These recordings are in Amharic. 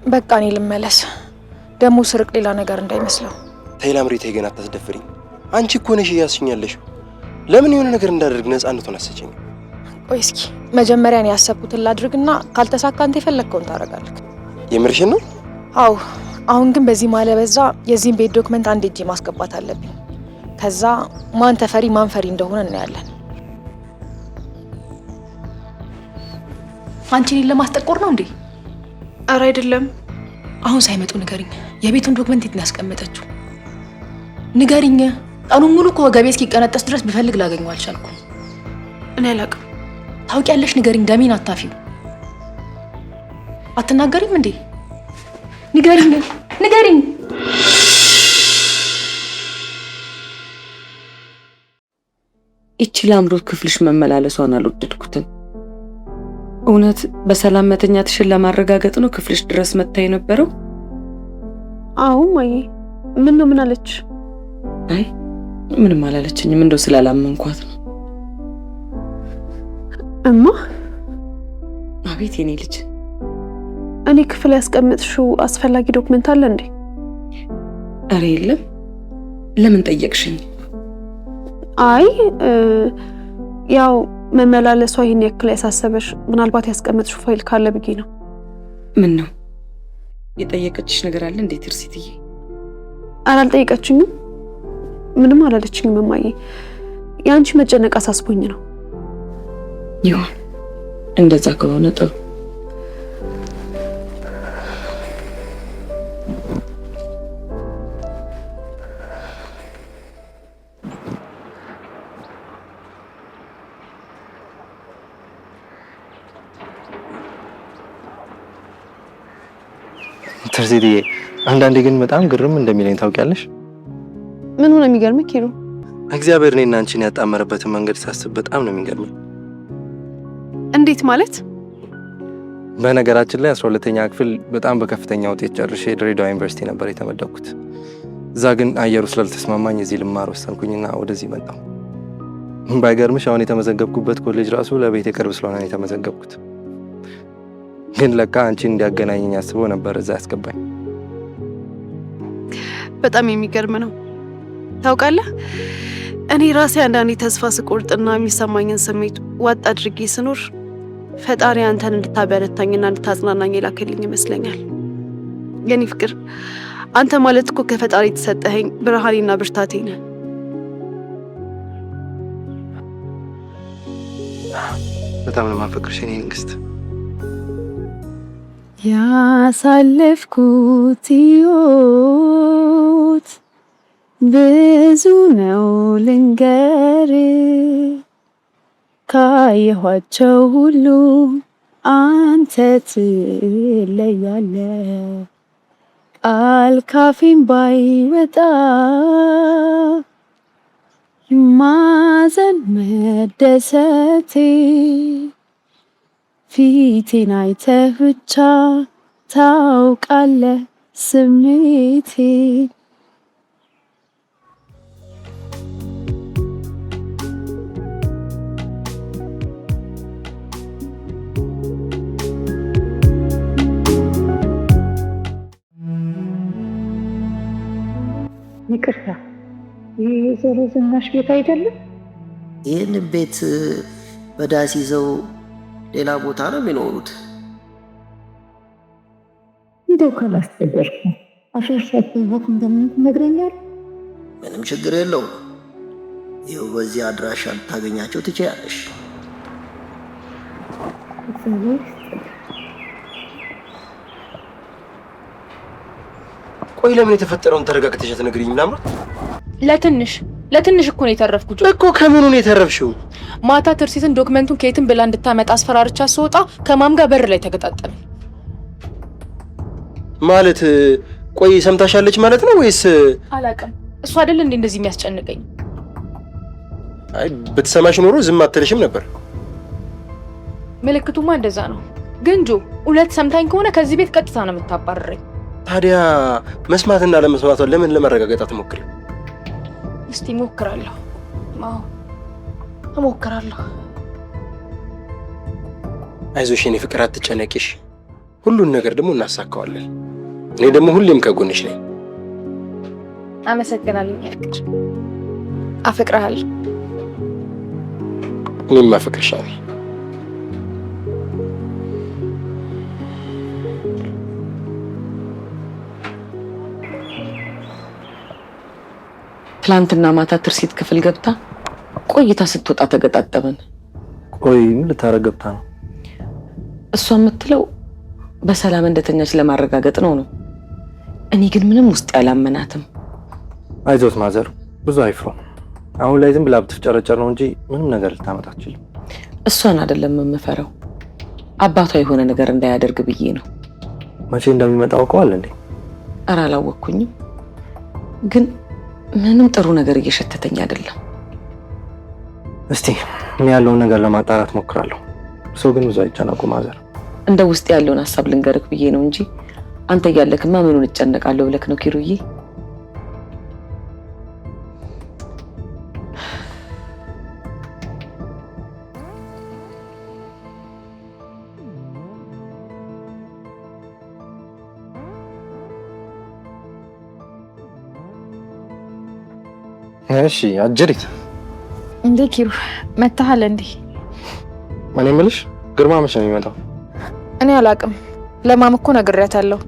በቃ እኔ ልመለስ። ደሞ ስርቅ ሌላ ነገር እንዳይመስለው። ተይላምሪቴ ገና አታስደፍሪኝ። አንቺ እኮ ነሽ እያስኛለሽ። ለምን የሆነ ነገር እንዳደርግ ነፃነቱን አሰጨኝ። ቆይ እስኪ መጀመሪያ ነው ያሰብኩትን ላድርግና ካልተሳካ አንተ የፈለግከውን ታደርጋለህ። የምርሽን ነው? አዎ። አሁን ግን በዚህ ማለበዛ የዚህን ቤት ዶክመንት አንድ እጄ ማስገባት አለብኝ። ከዛ ማን ተፈሪ ማን ፈሪ እንደሆነ እናያለን። አንቺ እኔን ለማስጠቆር ነው እንዴ? ኧረ አይደለም። አሁን ሳይመጡ ንገሪኝ። የቤቱን ዶክመንት የት ነው ያስቀመጠችው? ንገሪኝ። ቀኑን ሙሉ እኮ ወገቤ እስኪቀነጠስ ድረስ ብፈልግ ላገኘው አልቻልኩም። እኔ አላውቅም። ታውቂያለሽ? ንገሪኝ። ደሜን አታፊው። አትናገሪም እንዴ? ንገሪኝ፣ ንገሪኝ። ይቺ ላምሮት ክፍልሽ መመላለሷን አልወደድኩትም። እውነት በሰላም መተኛትሽን ለማረጋገጥ ነው ክፍልሽ ድረስ መታ የነበረው? አዎ ማዬ። ምን አለች? አይ ምንም አላለችኝም። እንደው ስላላመንኳት ነው። እማ። አቤት የኔ ልጅ። እኔ ክፍል ያስቀመጥሽው አስፈላጊ ዶክመንት አለ እንዴ? አረ የለም። ለምን ጠየቅሽኝ? አይ ያው መመላለሷ ይሄን ያክል ያሳሰበሽ ምናልባት ያስቀመጥሽው ፋይል ካለ ብዬ ነው። ምን ነው የጠየቀችሽ ነገር አለ እንዴ ትርሲትዬ? አላልጠየቀችኝም። ምንም አላለችኝም እማዬ። ያንቺ መጨነቅ አሳስቦኝ ነው። ይሁን፣ እንደዛ ከሆነ ጥሩ። ትርሲትዬ አንዳንዴ ግን በጣም ግርም እንደሚለኝ ታውቂያለሽ? ምን ሆነ የሚገርምህ ኪሩ? እግዚአብሔር እኔና አንቺን ያጣመረበትን መንገድ ሳስብ በጣም ነው የሚገርመኝ። እንዴት ማለት? በነገራችን ላይ 12ኛ ክፍል በጣም በከፍተኛ ውጤት ጨርሼ ድሬዳዋ ዩኒቨርሲቲ ነበር የተመደብኩት። እዛ ግን አየሩ ስላልተስማማኝ እዚህ ልማር ወሰንኩኝና ወደዚህ መጣሁ። ባይገርምሽ አሁን የተመዘገብኩበት ኮሌጅ ራሱ ለቤት ቅርብ ስለሆነ ነው የተመዘገብኩት። ግን ለካ አንቺን እንዲያገናኘኝ አስቦ ነበር እዛ ያስገባኝ። በጣም የሚገርም ነው። ታውቃለህ፣ እኔ ራሴ አንዳንዴ ተስፋ ስቆርጥና የሚሰማኝን ስሜት ዋጥ አድርጌ ስኖር ፈጣሪ አንተን እንድታበረታኝና እንድታጽናናኝ የላከልኝ ይመስለኛል። የኔ ፍቅር፣ አንተ ማለት እኮ ከፈጣሪ የተሰጠኸኝ ብርሃኔና ብርታቴ ነህ። በጣም ነው የማፈቅርሽ የኔ ንግስት። ያሳለፍኩት ሕይወት ብዙ ነው ልንገር፣ ካየኋቸው ሁሉ አንተ ትለያለህ። ቃል ካፌም ባይወጣ ማዘን መደሰቴ ፊቴን አይተህ ብቻ ታውቃለህ ስሜቴ። ይቅርታ፣ ይህ የዞሮ ዝናሽ ቤት አይደለም? ይህን ቤት በዳስ ይዘው ሌላ ቦታ ነው የሚኖሩት። እንደው ካላስቸገርኩ አሸርሻቸው ቦት እንደምን ትነግረኛል? ምንም ችግር የለውም። ይኸው በዚህ አድራሻ ልታገኛቸው ትችያለሽ። ቆይ ለምን የተፈጠረውን ተረጋግተሽ አትነግሪኝም? ምናምን ለትንሽ እኮ ነው የተረፍኩት እኮ። ከምኑ ነው የተረፍሽው? ማታ ትርሲትን ዶክመንቱን ከየትም ብላ እንድታመጣ አስፈራርቻ ስወጣ ከማም ጋር በር ላይ ተገጣጠምን። ማለት ቆይ ሰምታሻለች ማለት ነው ወይስ? አላውቅም። እሱ አይደል እንዴ እንደዚህ የሚያስጨንቀኝ? አይ ብትሰማሽ ኖሮ ዝም አትልሽም ነበር። ምልክቱማ እንደዛ ነው። ግን ጆ እውነት ሰምታኝ ከሆነ ከዚህ ቤት ቀጥታ ነው የምታባረረኝ። ታዲያ መስማትና ለመስማቷን ለምን ለማረጋገጥ አትሞክሪ? እስቲ ሞክራለሁ። አዎ እሞክራለሁ። አይዞሽ የኔ ፍቅር አትጨነቂሽ። ሁሉን ነገር ደግሞ እናሳካዋለን። እኔ ደግሞ ሁሌም ከጎንሽ ነኝ። አመሰግናለሁ። አፈቅርሃለሁ። እኔም አፈቅርሻለሁ። ትላንትና ማታ ትርሲት ክፍል ገብታ ቆይታ ስትወጣ ተገጣጠመን። ቆይ ምን ልታረግ ገብታ ነው? እሷ የምትለው በሰላም እንደተኛች ለማረጋገጥ ነው። እኔ ግን ምንም ውስጥ ያላመናትም። አይዞት ማዘር፣ ብዙ አይፍሩ። አሁን ላይ ዝም ብላ ብትፍጨረጨር ነው እንጂ ምንም ነገር ልታመጣ አትችልም። እሷን አይደለም የምፈራው፣ አባቷ የሆነ ነገር እንዳያደርግ ብዬ ነው። መቼ እንደሚመጣ አውቀዋል እንዴ? ኧረ አላወቅኩኝም፣ ግን ምንም ጥሩ ነገር እየሸተተኝ አይደለም። እስቲ እኔ ያለውን ነገር ለማጣራት ሞክራለሁ። ሰው ግን ብዙ አይጨነቁ ማዘር። እንደ ውስጥ ያለውን ሀሳብ ልንገርክ ብዬ ነው እንጂ አንተ እያለክማ ምኑን እጨነቃለሁ ብለክ ነው ኪሩዬ? እሺ አጀሪት እንዴ ኪሩ መታሃል እንዴ? እኔ የምልሽ ግርማ መቼ ነው የሚመጣው? እኔ አላቅም። ለማም እኮ ነግሬያታለሁ።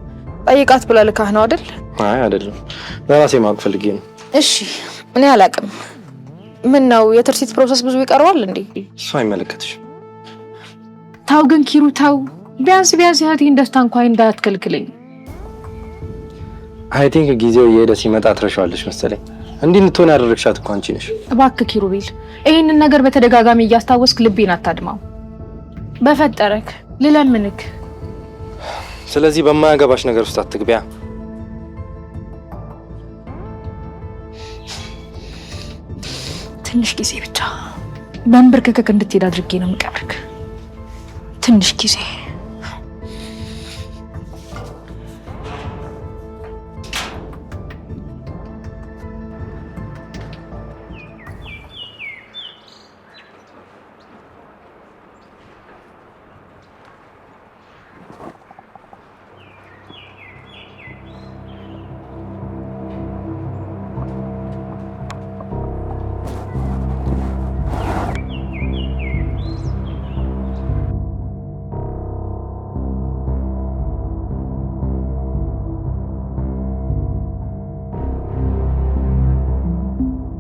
ጠይቃት ብላ ልካህ ነው አይደል? አይ አይደለም፣ ለራሴ ማወቅ ፈልጌ ነው። እሺ እኔ አላቅም። ምን ነው የትርሲት ፕሮሰስ ብዙ ይቀርባል እንዴ? እሱ አይመለከትሽ። ታው ግን ኪሩ ታው፣ ቢያንስ እህቴን ደስታ እንኳን እንዳትከልክለኝ። አይ ቲንክ ጊዜው እየሄደ ሲመጣ ትረሻዋለሽ መሰለኝ። እንዲህ እንድትሆን ያደረግሻት እኮ አንቺ ነሽ። እባክህ ኪሩቤል፣ ይሄንን ነገር በተደጋጋሚ እያስታወስክ ልቤን አታድማው። በፈጠረክ ልለምንክ። ስለዚህ በማያገባሽ ነገር ውስጥ አትግቢያ። ትንሽ ጊዜ ብቻ በእንብርክክክ እንድትሄድ አድርጌ ነው የምቀብርክ። ትንሽ ጊዜ።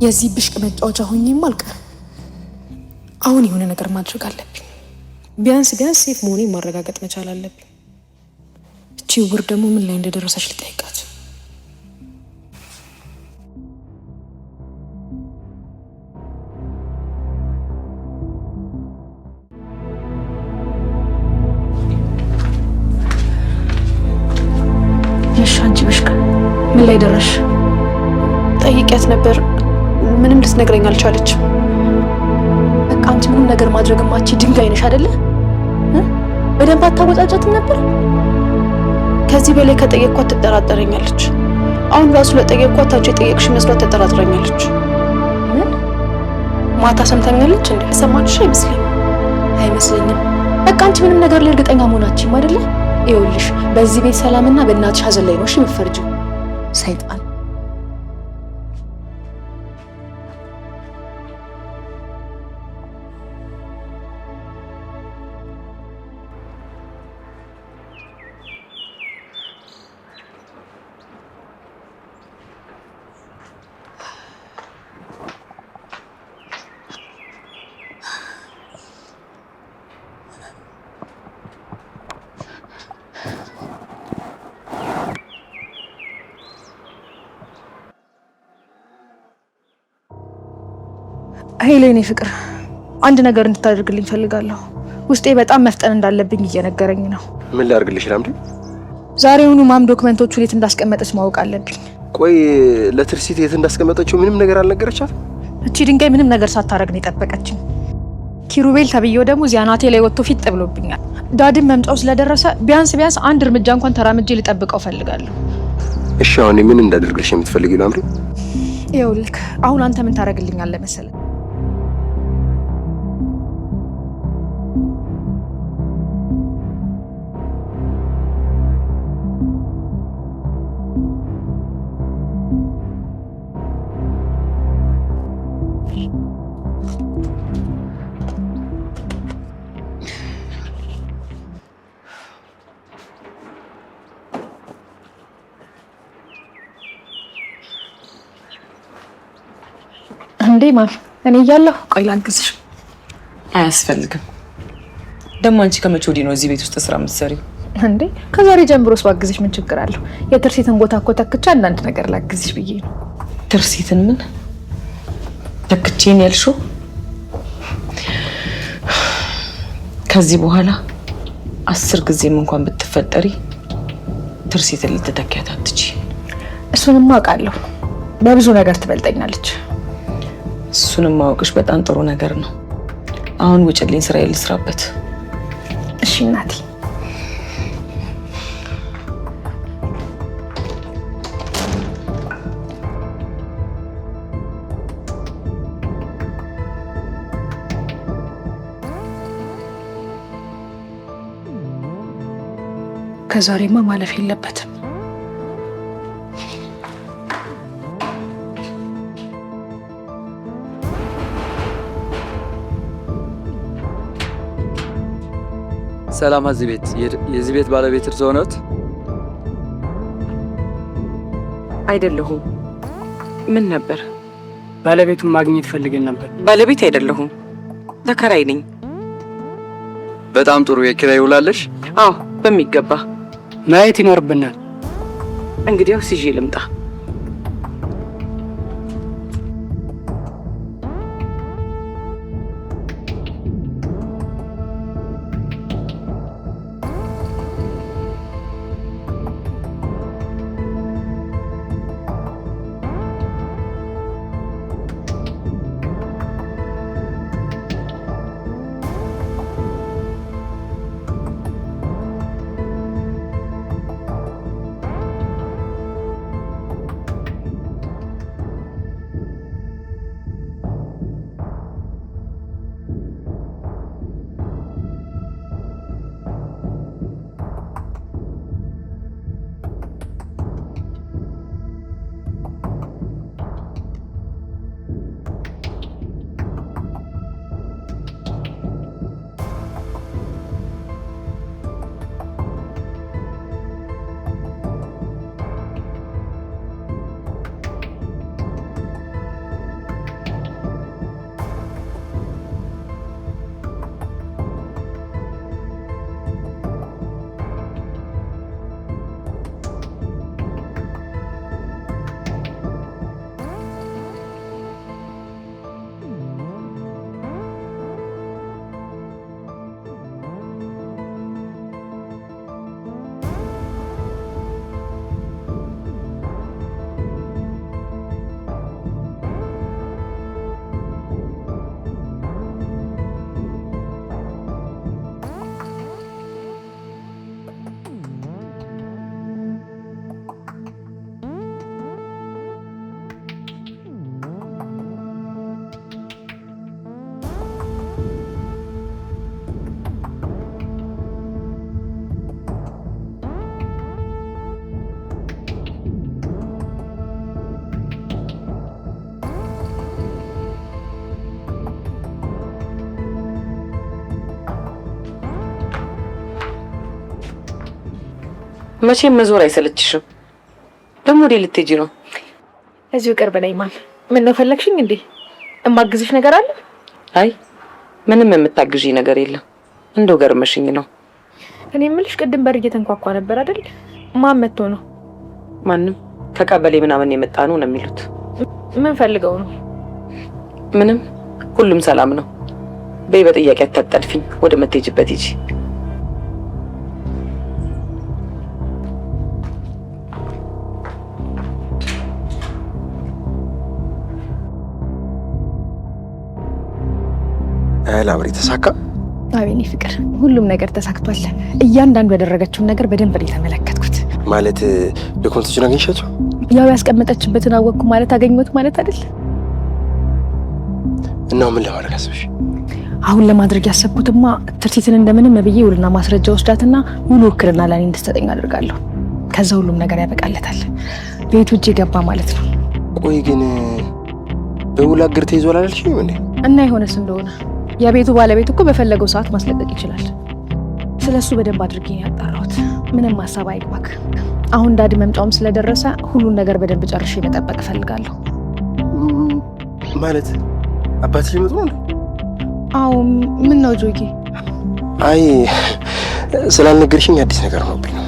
የዚህ ብሽቅ መጫወቻ ሆኜም አልቀርም። አሁን የሆነ ነገር ማድረግ አለብኝ። ቢያንስ ሴፍ መሆኔን ማረጋገጥ መቻል አለብኝ። እቺ ውር ደግሞ ምን ላይ እንደደረሰች ልጠይቃት። እሺ አንቺ ብሽቅ ምን ላይ ደረሽ? ጠይቂያት ነበር፣ ምንም ልትነግረኝ አልቻለችም። በቃ አንቺ ምንም ነገር ማድረግ ማቺ ድንጋይ ነሽ አይደለ? በደንብ አታወጫጫትም ነበር? ከዚህ በላይ ከጠየቅኳት ትጠራጠረኛለች። አሁን ራሱ ለጠየቅኳት ታች የጠየቅሽ መስሏት ተጠራጥረኛለች። ምን ማታ ሰምታኛለች እንዴ? ሰማችሽ? አይመስለኝም። በቃ አንቺ ምንም ነገር ላይ እርግጠኛ መሆናችሁም አይደለ? ይኸውልሽ በዚህ ቤት ሰላምና በእናትሽ ሀዘን ላይ ነው እሺ የምትፈርጂው። ሰይጣን ሄሎ የኔ ፍቅር፣ አንድ ነገር እንድታደርግልኝ ፈልጋለሁ። ውስጤ በጣም መፍጠን እንዳለብኝ እየነገረኝ ነው። ምን ላድርግልሽ ላምዲ? ዛሬውኑ ማም ዶክመንቶቹን የት እንዳስቀመጠች ማወቅ አለብኝ። ቆይ ለትርሲት የት እንዳስቀመጠችው ምንም ነገር አልነገረቻት? እቺ ድንጋይ ምንም ነገር ሳታረግ ነው የጠበቀችኝ። ኪሩቤል ተብዬው ደግሞ እዚያ ናቴ ላይ ወጥቶ ፊት ብሎብኛል። ዳድም መምጫው ስለደረሰ ቢያንስ አንድ እርምጃ እንኳን ተራምጄ ልጠብቀው ፈልጋለሁ። እሺ አሁን ምን እንዳደርግልሽ የምትፈልጊው ላምዲ? ይኸውልህ አሁን አንተ ምን ታደርግልኛለህ መሰለህ? እንዴ ማም እኔ እያለሁ ቆይ ላግዝሽ። አያስፈልግም። ደግሞ አንቺ ከመቼ ወዲህ ነው እዚህ ቤት ውስጥ ስራ የምትሰሪው? እንዴ ከዛሬ ጀምሮስ ባግዝሽ ምን ችግር አለው? የትርሲትን ቦታ እኮ ተክቼ አንዳንድ ነገር ላግዝሽ ብዬ ነው። ትርሲትን ምን ተክቼን ያልሽው? ከዚህ በኋላ 10 ጊዜም እንኳን ብትፈጠሪ ትርሲትን ልትተኪያት አትችይ። እሱንም አውቃለሁ። በብዙ ነገር ትበልጠኛለች። እሱንም ማወቅሽ በጣም ጥሩ ነገር ነው። አሁን ውጭልኝ፣ ስራ ልስራበት። እሺ እናቴ። ከዛሬማ ማለፍ የለበትም። ሰላም፣ እዚህ ቤት የዚህ ቤት ባለቤት እርስዎ ነዎት? አይደለሁም። ምን ነበር? ባለቤቱን ማግኘት ፈልገን ነበር። ባለቤት አይደለሁም፣ ተከራይ ነኝ። በጣም ጥሩ። የኪራይ ውላለሽ? አዎ በሚገባ ማየት ይኖርብናል። እንግዲያው ይዤ ልምጣ። መቼም መዞር አይሰለችሽም? ደግሞ ወዴ ልትሄጂ ነው? እዚሁ ቅርብ ነኝ። ማን ምን ነው ፈለግሽኝ እንዴ? እማግዝሽ ነገር አለ? አይ ምንም የምታግዢ ነገር የለም። እንደው ገርመሽኝ ነው። እኔ የምልሽ ቅድም በር እየተንኳኳ ነበር አይደል? ማን መጥቶ ነው? ማንም ከቀበሌ ምናምን የመጣ ነው የሚሉት። ምን ፈልገው ነው? ምንም፣ ሁሉም ሰላም ነው። በይ በጥያቄ አታጣድፊኝ። ወደ መትሄጂበት ሂጂ። ላብሪ ተሳካ? አቤኔ ፍቅር፣ ሁሉም ነገር ተሳክቷል። እያንዳንዱ ያደረገችውን ነገር በደንብ ነው የተመለከትኩት። ማለት ዶክመንቶችን አገኘሻቸው? ያው ያስቀመጠችበትን አወቅኩ ማለት አገኘሁት ማለት አይደል? እና ምን ለማድረግ አስበሽ? አሁን ለማድረግ ያሰብኩትማ ትርሲትን እንደምንም ብዬ ውልና ማስረጃ ወስዳትና ሙሉ ውክልና ለኔ እንድትሰጠኝ አድርጋለሁ። ከዛ ሁሉም ነገር ያበቃለታል። ቤቱ እጄ ገባ ማለት ነው። ቆይ ግን በውል አገር ተይዟል አላልሽኝም እንዴ? እና የሆነስ እንደሆነ የቤቱ ባለቤት እኮ በፈለገው ሰዓት ማስለቀቅ ይችላል። ስለሱ በደንብ አድርጌ ነው ያጣራሁት። ምንም ሀሳብ አይግባክ። አሁን ዳድ መምጫውም ስለደረሰ ሁሉን ነገር በደንብ ጨርሼ መጠበቅ እፈልጋለሁ። ማለት አባትሽ ሊመጡ ነው? አዎ። ምን ነው ጆጌ? አይ ስላልነገርሽኝ አዲስ ነገር ሆኖብኝ ነው።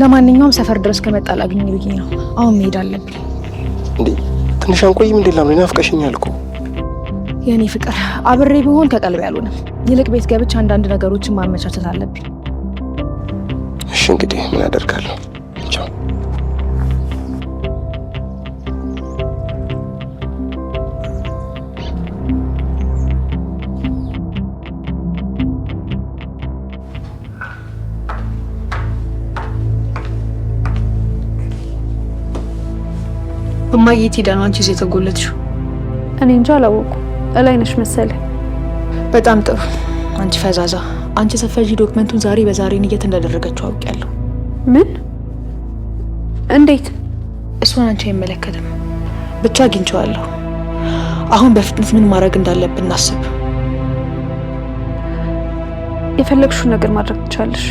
ለማንኛውም ሰፈር ድረስ ከመጣ ላግኝ ብዬ ነው። አሁን መሄድ አለብኝ። እንዴ ትንሽ አንቆይም? እንዴ ላም ናፍቀሽኛል እኮ የኔ ፍቅር። አብሬ ቢሆን ከቀልቤ አልሆነም። ይልቅ ቤት ገብቼ አንዳንድ ነገሮችን ማመቻቸት አለብኝ። እሺ እንግዲህ ምን አደርጋለሁ? ቻው። እማዬ የት ሄዳ ነው አንቺ እዚህ የተጎለትሽው? እኔ እንጃ አላወኩም። እላይ ነሽ መሰለኝ። በጣም ጥሩ። አንቺ ፈዛዛ፣ አንቺ ሰፈጂ ዶክመንቱን ዛሬ በዛሬ ንየት እንዳደረገችው አውቄያለሁ። ምን? እንዴት? እሱን አንቺ አይመለከትም። ብቻ አግኝቼዋለሁ። አሁን በፍጥነት ምን ማድረግ እንዳለብን እናስብ። የፈለግሽው ነገር ማድረግ ትቻለሽ።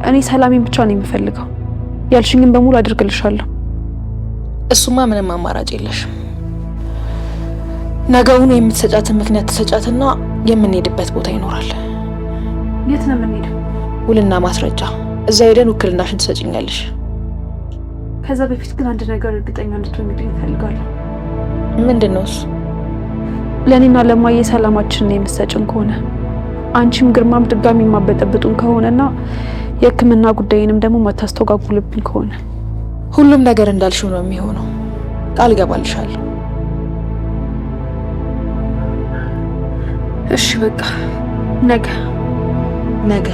እኔ ሰላሜን ብቻ ነው የምፈልገው። ያልሽኝን በሙሉ አድርግልሻለሁ። እሱማ ምንም አማራጭ የለሽም። ነገውኑ የምትሰጫትን ምክንያት ተሰጫትና የምንሄድበት ቦታ ይኖራል። የት ነው የምንሄደው? ውልና ማስረጃ። እዛ ሄደን ውክልናሽን ትሰጭኛለሽ። ከዛ በፊት ግን አንድ ነገር እርግጠኛ እንድትሆንልኝ እፈልጋለሁ። ምንድን ነው እሱ? ለእኔና ለማየ ሰላማችንን የምትሰጭን ከሆነ አንቺም ግርማም ድጋሚ የማበጠብጡን ከሆነና የሕክምና ጉዳይንም ደግሞ ማታስተጓጉልብን ከሆነ ሁሉም ነገር እንዳልሽው ነው የሚሆነው። ቃል ገባልሻለሁ። እሺ በቃ ነገ ነገ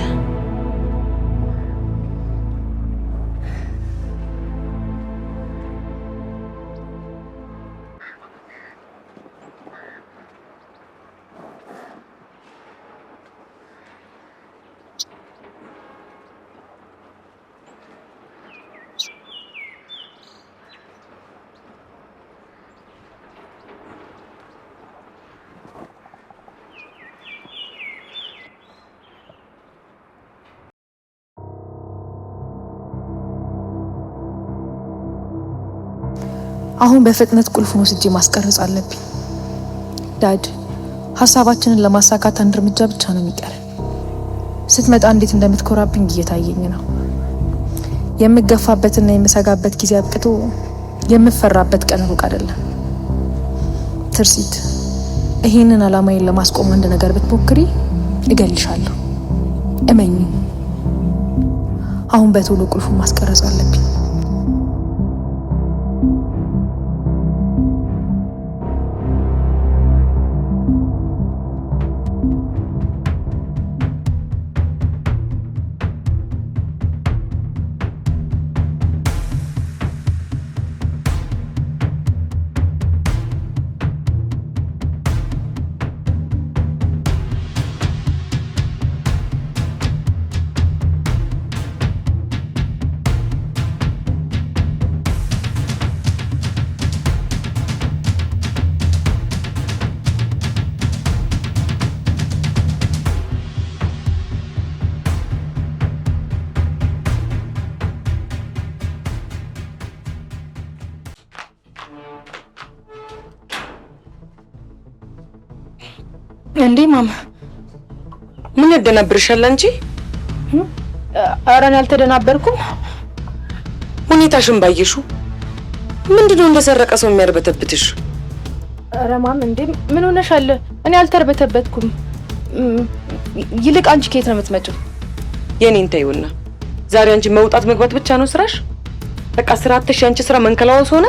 አሁን በፍጥነት ቁልፉን ወስጄ ማስቀረጽ አለብኝ። ዳድ፣ ሀሳባችንን ለማሳካት አንድ እርምጃ ብቻ ነው የሚቀር። ስትመጣ እንዴት እንደምትኮራብኝ እየታየኝ ነው። የምገፋበትና የምሰጋበት ጊዜ አብቅቶ የምፈራበት ቀን ሩቅ አይደለም። ትርሲት፣ ይሄንን አላማዬን ለማስቆም አንድ ነገር ብትሞክሪ እገልሻለሁ። እመኝ። አሁን በቶሎ ቁልፉን ማስቀረጽ አለብኝ። እንዴ ማማ ምን ያደናብርሻል አንቺ? ኧረ እኔ አልተደናበርኩም። ሁኔታሽን ባየሽው ምንድነው እንደሰረቀ ሰው የሚያርበተብትሽ? ኧረ ማም እንዴ ምን ሆነሻል? እኔ አልተርበተበትኩም። ይልቅ አንቺ ከየት ነው የምትመጪው? የኔን ተይውና ዛሬ አንቺ መውጣት መግባት ብቻ ነው ስራሽ? በቃ ስራ አትሽ። አንቺ ስራ መንከላወስ ሆነ።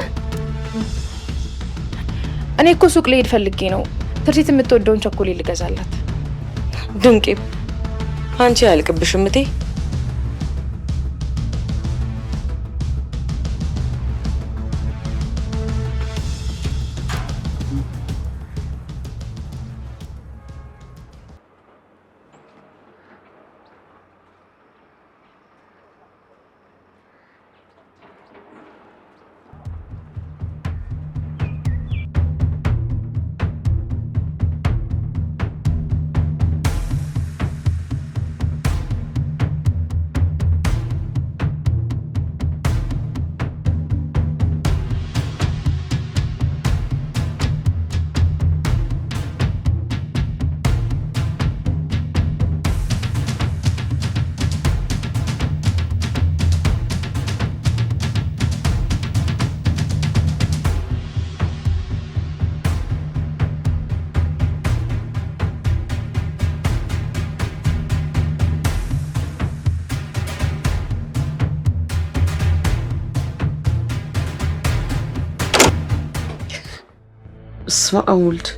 እኔ እኮ ሱቅ ልሄድ ፈልጌ ነው። ትርሲት የምትወደውን ቸኮሌት ልገዛላት። ድንቄ አንቺ አያልቅብሽም እቴ። በስመ አብ ወልድ።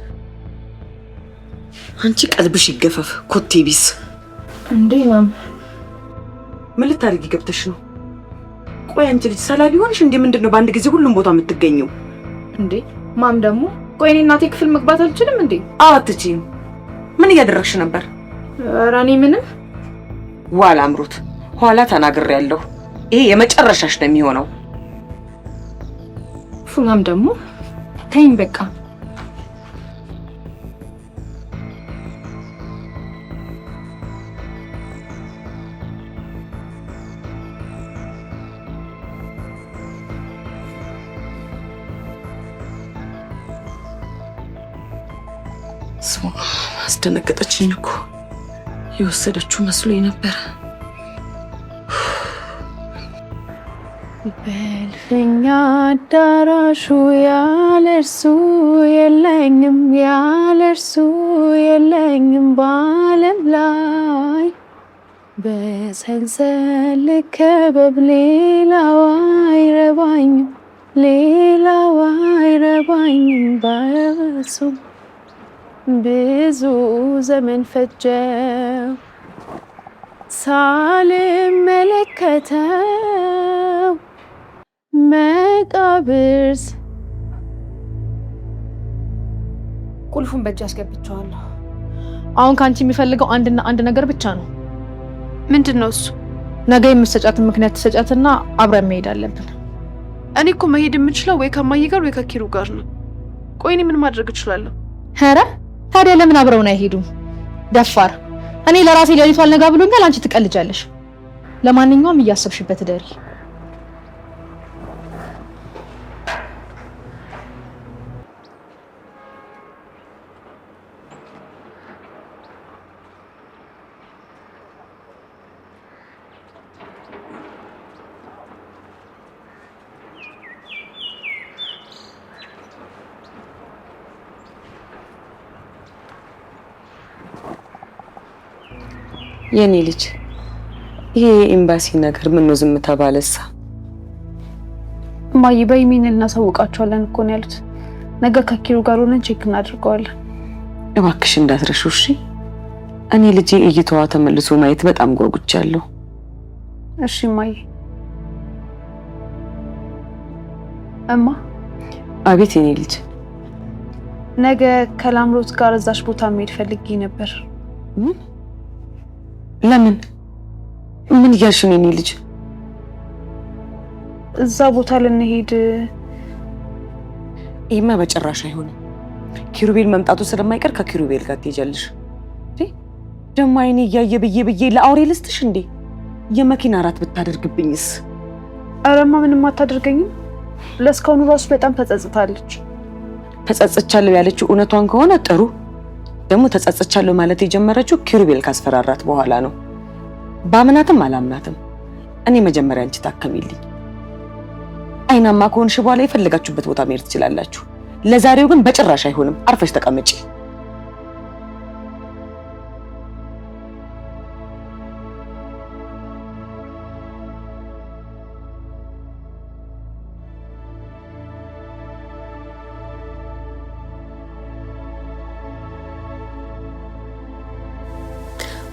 አንቺ ቀልብሽ ይገፈፍ ኮቴ ቢስ። እንዴ ማም ምን ልታደርጊ ገብተሽ ነው? ቆይ አንቺ ልጅ ሰላቢ ሆንሽ እንዴ? ምንድነው በአንድ ጊዜ ሁሉም ቦታ የምትገኘው እንዴ? ማም ደግሞ ቆይ እኔ እናቴ ክፍል መግባት አልችልም እንዴ? አትችይም። ምን እያደረግሽ ነበር? ኧረ እኔ ምንም። ዋላ አምሮት ኋላ ተናግሬያለሁ። ይሄ የመጨረሻሽ ነው የሚሆነው። ፉናም ደግሞ ተይኝ በቃ። ስማ አስደነገጠችኝ እኮ የወሰደችው መስሎኝ ነበር። በልፍኛ አዳራሹ ያለርሱ የለኝም ያለርሱ የለኝም በዓለም ላይ በሰንሰለት ልከበብ ሌላው አይረባኝም ሌላው አይረባኝም በሱ ብዙ ዘመን ፈጀው ሳልመለከተው መቃብርስ። ቁልፉን በእጅ አስገብቼዋለሁ። አሁን ካንቺ የሚፈልገው አንድና አንድ ነገር ብቻ ነው። ምንድነው እሱ? ነገ የምትሰጫትን ምክንያት ትሰጫትና አብረን መሄድ አለብን። እኔ እኮ መሄድ የምችለው ወይ ከማዬ ጋር ወይ ከኪሩ ጋር ነው። ቆይ እኔ ምን ማድረግ እችላለሁ? ኧረ ታዲያ ለምን አብረውን አይሄዱም? ደፋር። እኔ ለራሴ ሌሊቱ አልነጋ ብሎኛል፣ አንቺ ትቀልጃለሽ። ለማንኛውም እያሰብሽበት ደሪ። የኔ ልጅ ይሄ ኤምባሲ ነገር ምን ነው ዝም ተባለሳ? እማዬ በይሚን እናሳውቃቸዋለን እኮ ነው ያሉት። ነገ ከኪሩ ጋር ሆነን ቼክ እናድርገዋለን። እባክሽ እንዳትረሺው እሺ? እኔ ልጄ እይታዋ ተመልሶ ማየት በጣም ጓጉቻለሁ። እሺ እማዬ። እማ። አቤት የኔ ልጅ። ነገ ከላምሮት ጋር እዛሽ ቦታ መሄድ ፈልጌ ነበር። ምን? ለምን? ምን እያልሽ ነው የኔ ልጅ? እዛ ቦታ ልንሄድ። ይሄማ በጭራሽ አይሆንም። ኪሩቤል መምጣቱ ስለማይቀር ከኪሩቤል ጋር ትሄጃለሽ። ደግሞ አይኔ እያየ ብዬ ለአውሬ ልስጥሽ እንዴ? የመኪና አራት ብታደርግብኝስ? አረማ ምንም አታደርገኝም። ለስካሁኑ ራሱ በጣም ተጸጽታለች። ተጸጽቻለሁ ያለችው እውነቷን ከሆነ ጥሩ። ደግሞ ተጸጽቻለሁ ማለት የጀመረችው ኪሩቤል ካስፈራራት በኋላ ነው። ባምናትም አላምናትም እኔ መጀመሪያ አንቺ ታከሚልኝ። አይናማ ከሆንሽ በኋላ የፈለጋችሁበት ቦታ መሄድ ትችላላችሁ። ለዛሬው ግን በጭራሽ አይሆንም። አርፈሽ ተቀመጪ።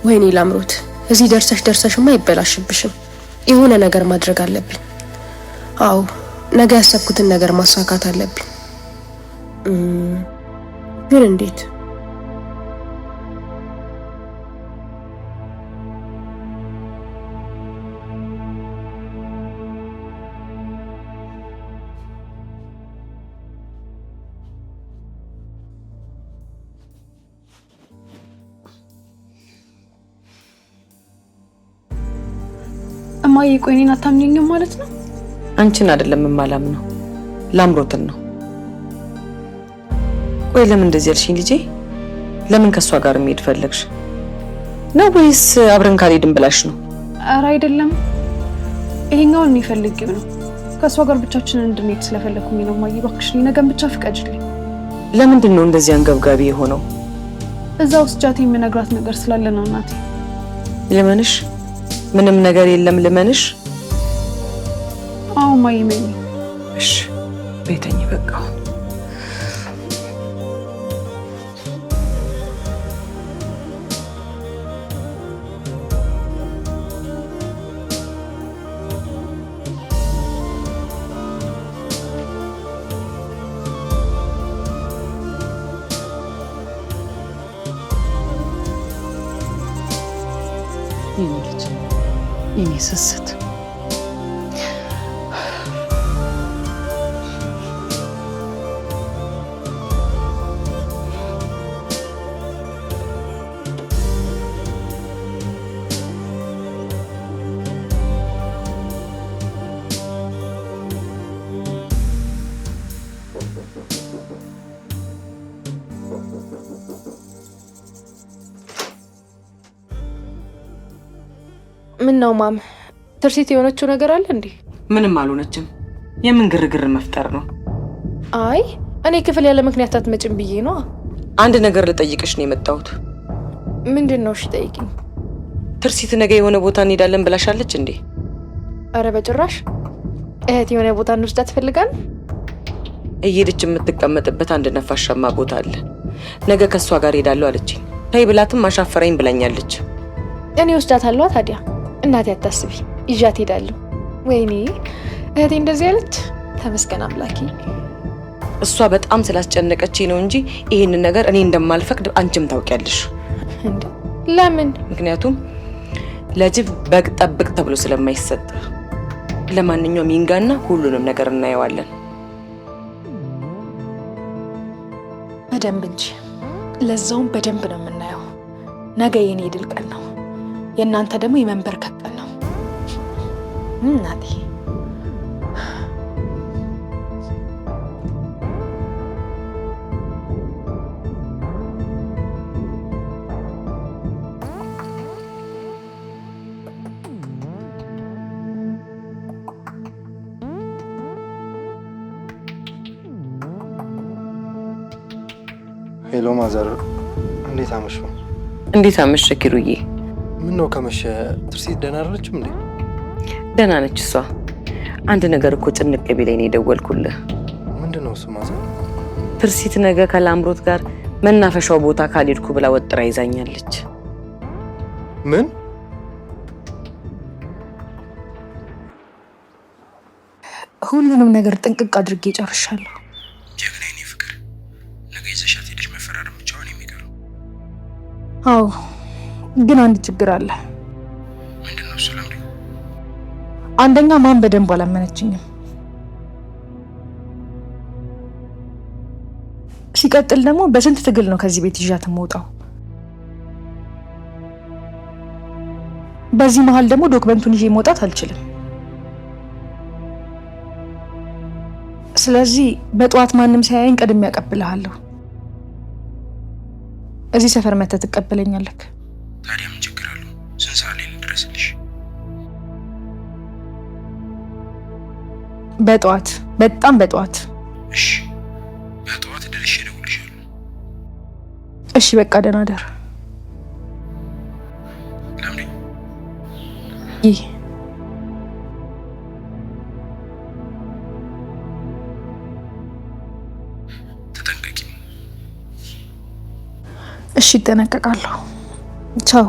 ወይኔ ላምሮት፣ እዚህ ደርሰሽማ አይበላሽብሽም። የሆነ ነገር ማድረግ አለብኝ። አዎ ነገ ያሰብኩትን ነገር ማሳካት አለብኝ። ግን እንዴት? እማዬ ቆይ እኔን አታምኚኝም ማለት ነው? አንቺን አይደለም የማላምነው ላምሮትን ነው። ቆይ ለምን እንደዚህ ያልሽኝ ልጄ? ለምን ከሷ ጋር መሄድ ፈለግሽ ነው ወይስ አብረን ካልሄድን ብላሽ ነው? ኧረ አይደለም፣ ይሄኛውን የሚፈልጊው ነው። ከሷ ጋር ብቻችንን እንድንሄድ ስለፈለኩኝ ነው። እማዬ እባክሽ ነገን ብቻ ፍቀጅልኝ። ለምንድን ነው እንደዚህ አንገብጋቢ የሆነው? እዛ ውስጥ ጃቴ የምነግራት ነገር ስላለ ነው እናቴ። ልመንሽ? ምንም ነገር የለም ልመንሽ? አዎ እማዬ መኝ። እሺ ቤተኝ በቃ የኔ ልጅ የኔ ስስት ምን ነው ማም? ትርሲት የሆነችው ነገር አለ እንዴ? ምንም አልሆነችም። የምን ግርግር መፍጠር ነው? አይ እኔ ክፍል ያለ ምክንያት አትመጭም ብዬ ነው። አንድ ነገር ልጠይቅሽ ነው የመጣሁት። ምንድን ነው? እሺ ጠይቂኝ። ትርሲት ነገ የሆነ ቦታ እንሄዳለን ብላሻለች እንዴ? አረ በጭራሽ። እህት የሆነ ቦታ እንወስዳት ትፈልጋል። እየሄደች የምትቀመጥበት አንድ ነፋሻማ ቦታ አለ። ነገ ከሷ ጋር ሄዳለሁ አለችኝ። ተይ ብላትም አሻፈረኝ ብላኛለች። እኔ ወስዳታለሁ ታዲያ። እናቴ አታስቢ፣ ይዣት ሄዳለሁ። ወይኔ እህቴ እንደዚህ ያለች። ተመስገን አምላኬ። እሷ በጣም ስላስጨነቀችኝ ነው እንጂ ይሄንን ነገር እኔ እንደማልፈቅድ አንቺም ታውቂያለሽ። እንዴ ለምን? ምክንያቱም ለጅብ በግ ጠብቅ ተብሎ ስለማይሰጥ። ለማንኛውም ይንጋና ሁሉንም ነገር እናየዋለን። በደንብ እንጂ ለዛውም በደንብ ነው የምናየው። ነገ የኔ ድል ቀን ነው፣ የእናንተ ደግሞ የመንበርከክ ቀን ነው። እናቴ ሄሎ ማዘር፣ እንዴት አመሹ? እንዴት አመሸ ኪሩዬ? ምን ነው ከመሸ? ትርሲት ደህና አይደለችም እንዴ? ደህና ነች እሷ። አንድ ነገር እኮ ጭንቅ ቢለኝ ነው የደወልኩልህ። ምንድን ነው እሱ ማዘር? ትርሲት ነገ ከላምሮት ጋር መናፈሻው ቦታ ካልሄድኩ ብላ ወጥራ ይዛኛለች። ምን? ሁሉንም ነገር ጥንቅቅ አድርጌ ጨርሻለሁ። ጀግናዬ፣ እኔ ፍቅር፣ ነገ ይዘሻት ሄደሽ መፈራረም ብቻውን የሚቀረው። አዎ ግን አንድ ችግር አለ። ምንድን ነው እሱ? ለምሪ። አንደኛ ማን በደንብ አላመነችኝም። ሲቀጥል ደግሞ በስንት ትግል ነው ከዚህ ቤት ይዣት የምወጣው። በዚህ መሀል ደግሞ ዶክመንቱን ይዤ መውጣት አልችልም። ስለዚህ በጠዋት ማንም ሳያየኝ ቀድሜ ያቀብልሃለሁ። እዚህ ሰፈር መተህ ትቀበለኛለህ። ታዲያ ምን ችግር አለው? ስንት ሰዓት ላይ ልድረስልሽ? በጠዋት፣ በጣም በጠዋት። እሺ፣ በጠዋት ደርሼ እደውልልሻለሁ። እሺ በቃ ደህና ደር። ለምሪ። ይህ ተጠንቀቂ። እሺ እጠነቀቃለሁ። ቻው።